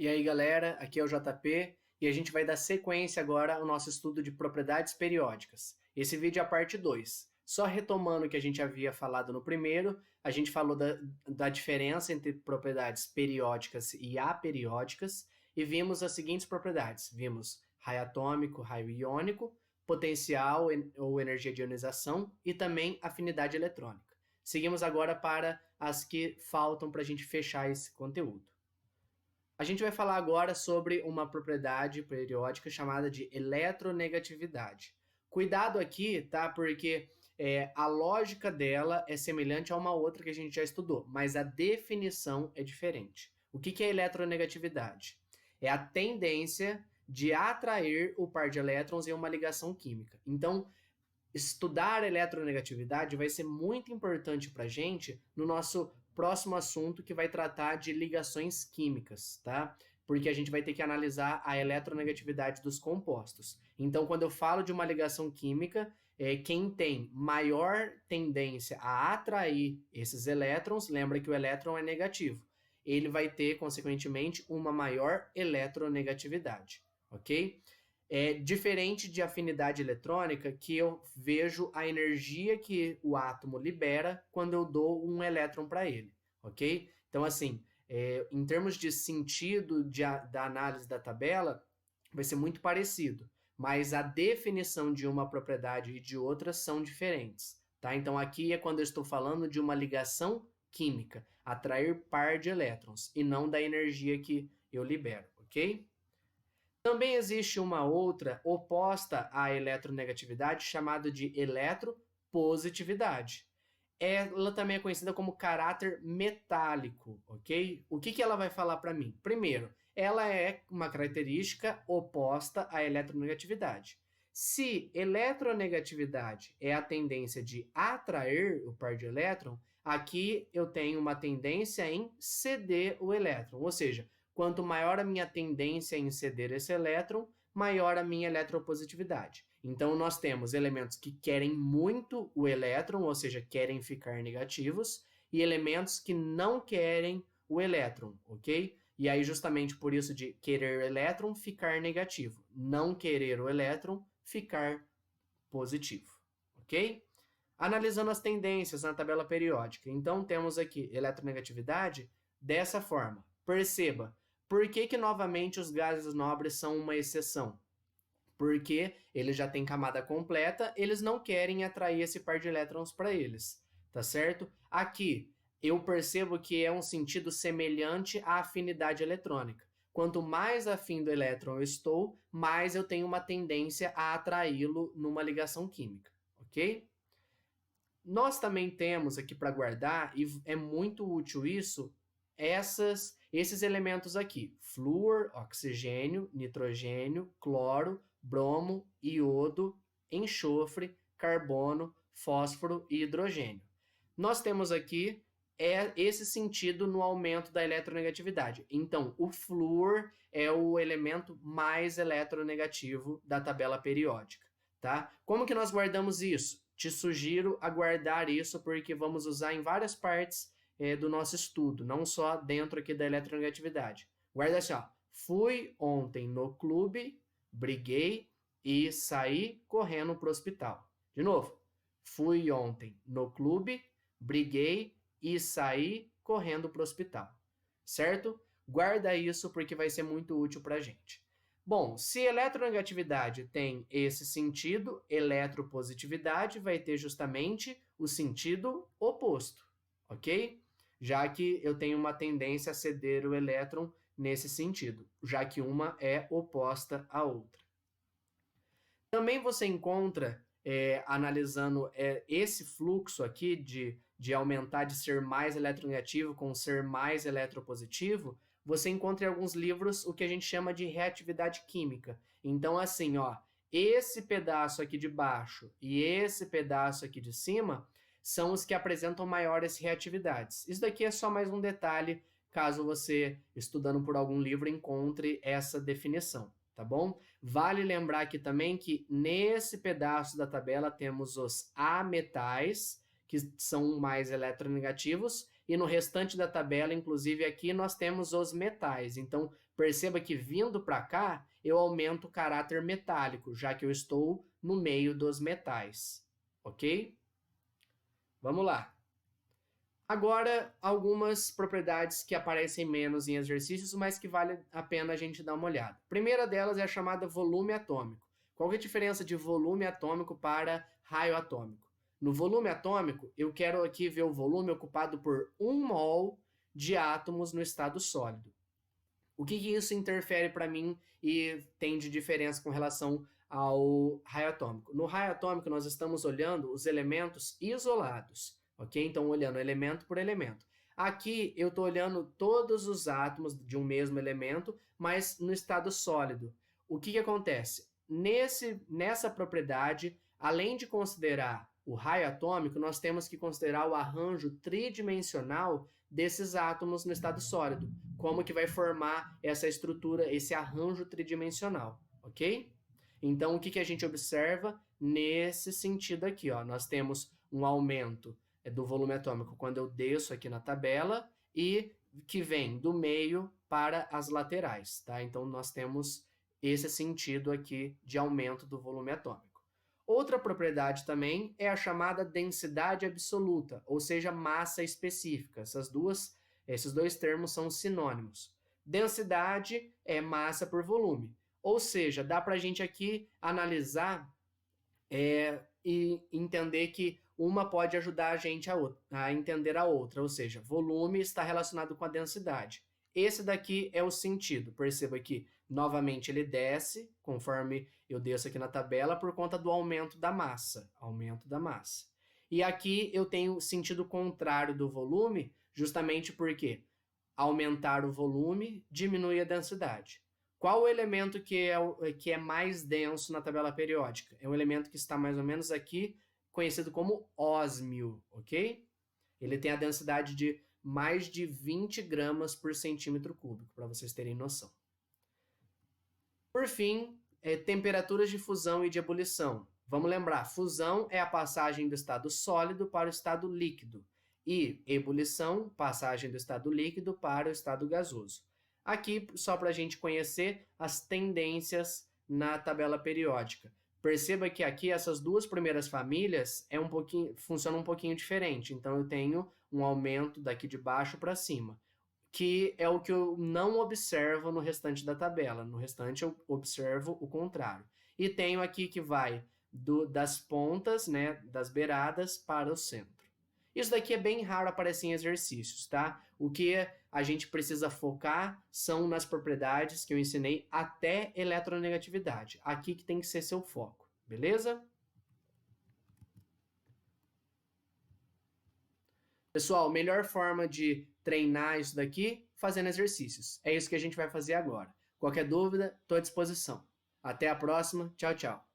E aí, galera, aqui é o JP e a gente vai dar sequência agora ao nosso estudo de propriedades periódicas. Esse vídeo é a parte 2. Só retomando o que a gente havia falado no primeiro, a gente falou da diferença entre propriedades periódicas e aperiódicas e vimos as seguintes propriedades. Vimos raio atômico, raio iônico, potencial ou energia de ionização e também afinidade eletrônica. Seguimos agora para as que faltam para a gente fechar esse conteúdo. A gente vai falar agora sobre uma propriedade periódica chamada de eletronegatividade. Cuidado aqui, tá? Porque a lógica dela é semelhante a uma outra que a gente já estudou, mas a definição é diferente. O que é eletronegatividade? É a tendência de atrair o par de elétrons em uma ligação química. Então, estudar eletronegatividade vai ser muito importante para a gente no nosso próximo assunto, que vai tratar de ligações químicas, tá? Porque a gente vai ter que analisar a eletronegatividade dos compostos. Então, quando eu falo de uma ligação química, quem tem maior tendência a atrair esses elétrons, lembra que o elétron é negativo, ele vai ter, consequentemente, uma maior eletronegatividade, ok? É diferente de afinidade eletrônica, que eu vejo a energia que o átomo libera quando eu dou um elétron para ele, ok? Então, assim, em termos de sentido da análise da tabela, vai ser muito parecido, mas a definição de uma propriedade e de outra são diferentes, tá? Então, aqui é quando eu estou falando de uma ligação química, atrair par de elétrons, e não da energia que eu libero, ok? Também existe uma outra oposta à eletronegatividade chamada de eletropositividade. Ela também é conhecida como caráter metálico, ok? O que ela vai falar para mim? Primeiro, ela é uma característica oposta à eletronegatividade. Se eletronegatividade é a tendência de atrair o par de elétron, aqui eu tenho uma tendência em ceder o elétron, ou seja, quanto maior a minha tendência em ceder esse elétron, maior a minha eletropositividade. Então, nós temos elementos que querem muito o elétron, ou seja, querem ficar negativos, e elementos que não querem o elétron, ok? E aí, justamente por isso de querer o elétron, ficar negativo. Não querer o elétron, ficar positivo, ok? Analisando as tendências na tabela periódica. Então, temos aqui eletronegatividade dessa forma. Perceba, por que novamente os gases nobres são uma exceção? Porque eles já têm camada completa, eles não querem atrair esse par de elétrons para eles, tá certo? Aqui, eu percebo que é um sentido semelhante à afinidade eletrônica. Quanto mais afim do elétron eu estou, mais eu tenho uma tendência a atraí-lo numa ligação química, ok? Nós também temos aqui para guardar, e é muito útil isso, esses elementos aqui: flúor, oxigênio, nitrogênio, cloro, bromo, iodo, enxofre, carbono, fósforo e hidrogênio. Nós temos aqui esse sentido no aumento da eletronegatividade. Então, o flúor é o elemento mais eletronegativo da tabela periódica, tá? Como que nós guardamos isso? Te sugiro a guardar isso, porque vamos usar em várias partes do nosso estudo, não só dentro aqui da eletronegatividade. Guarda assim, ó. Fui ontem no clube, briguei e saí correndo para o hospital. De novo. Fui ontem no clube, briguei e saí correndo para o hospital. Certo? Guarda isso porque vai ser muito útil para a gente. Bom, se eletronegatividade tem esse sentido, eletropositividade vai ter justamente o sentido oposto, ok? Já que eu tenho uma tendência a ceder o elétron nesse sentido, já que uma é oposta à outra. Também você encontra, analisando esse fluxo aqui de aumentar de ser mais eletronegativo com ser mais eletropositivo, você encontra em alguns livros o que a gente chama de reatividade química. Então, assim, ó, esse pedaço aqui de baixo e esse pedaço aqui de cima são os que apresentam maiores reatividades. Isso daqui é só mais um detalhe, caso você, estudando por algum livro, encontre essa definição, tá bom? Vale lembrar aqui também que nesse pedaço da tabela temos os ametais, que são mais eletronegativos, e no restante da tabela, inclusive aqui, nós temos os metais. Então, perceba que vindo para cá, eu aumento o caráter metálico, já que eu estou no meio dos metais, ok? Vamos lá. Agora, algumas propriedades que aparecem menos em exercícios, mas que vale a pena a gente dar uma olhada. A primeira delas é a chamada volume atômico. Qual é a diferença de volume atômico para raio atômico? No volume atômico, eu quero aqui ver o volume ocupado por 1 mol de átomos no estado sólido. O que isso interfere para mim e tem de diferença com relação ao raio atômico? No raio atômico, nós estamos olhando os elementos isolados, ok? Então, olhando elemento por elemento. Aqui, eu estou olhando todos os átomos de um mesmo elemento, mas no estado sólido. O que acontece? Nessa propriedade, além de considerar o raio atômico, nós temos que considerar o arranjo tridimensional desses átomos no estado sólido. Como que vai formar essa estrutura, esse arranjo tridimensional, ok? Então, o que a gente observa nesse sentido aqui, ó? Nós temos um aumento do volume atômico quando eu desço aqui na tabela e que vem do meio para as laterais, tá? Então, nós temos esse sentido aqui de aumento do volume atômico. Outra propriedade também é a chamada densidade absoluta, ou seja, massa específica. Esses dois termos são sinônimos. Densidade é massa por volume, ou seja, dá para a gente aqui analisar e entender que uma pode ajudar a gente a entender a outra, ou seja, volume está relacionado com a densidade. Esse daqui é o sentido. Perceba que, novamente, ele desce, conforme eu desço aqui na tabela, por conta do aumento da massa. Aumento da massa. E aqui eu tenho o sentido contrário do volume, justamente porque aumentar o volume diminui a densidade. Qual o elemento que é mais denso na tabela periódica? É um elemento que está mais ou menos aqui, conhecido como ósmio, ok? Ele tem a densidade de mais de 20 gramas por centímetro cúbico, para vocês terem noção. Por fim, temperaturas de fusão e de ebulição. Vamos lembrar, fusão é a passagem do estado sólido para o estado líquido e ebulição, passagem do estado líquido para o estado gasoso. Aqui, só para a gente conhecer as tendências na tabela periódica. Perceba que aqui essas duas primeiras famílias funcionam um pouquinho diferente. Então, eu tenho um aumento daqui de baixo para cima, que é o que eu não observo no restante da tabela. No restante, eu observo o contrário. E tenho aqui que vai das pontas, né, das beiradas para o centro. Isso daqui é bem raro aparecer em exercícios, tá? O que a gente precisa focar são nas propriedades que eu ensinei até eletronegatividade. Aqui que tem que ser seu foco, beleza? Pessoal, melhor forma de treinar isso daqui, fazendo exercícios. É isso que a gente vai fazer agora. Qualquer dúvida, estou à disposição. Até a próxima. Tchau, tchau.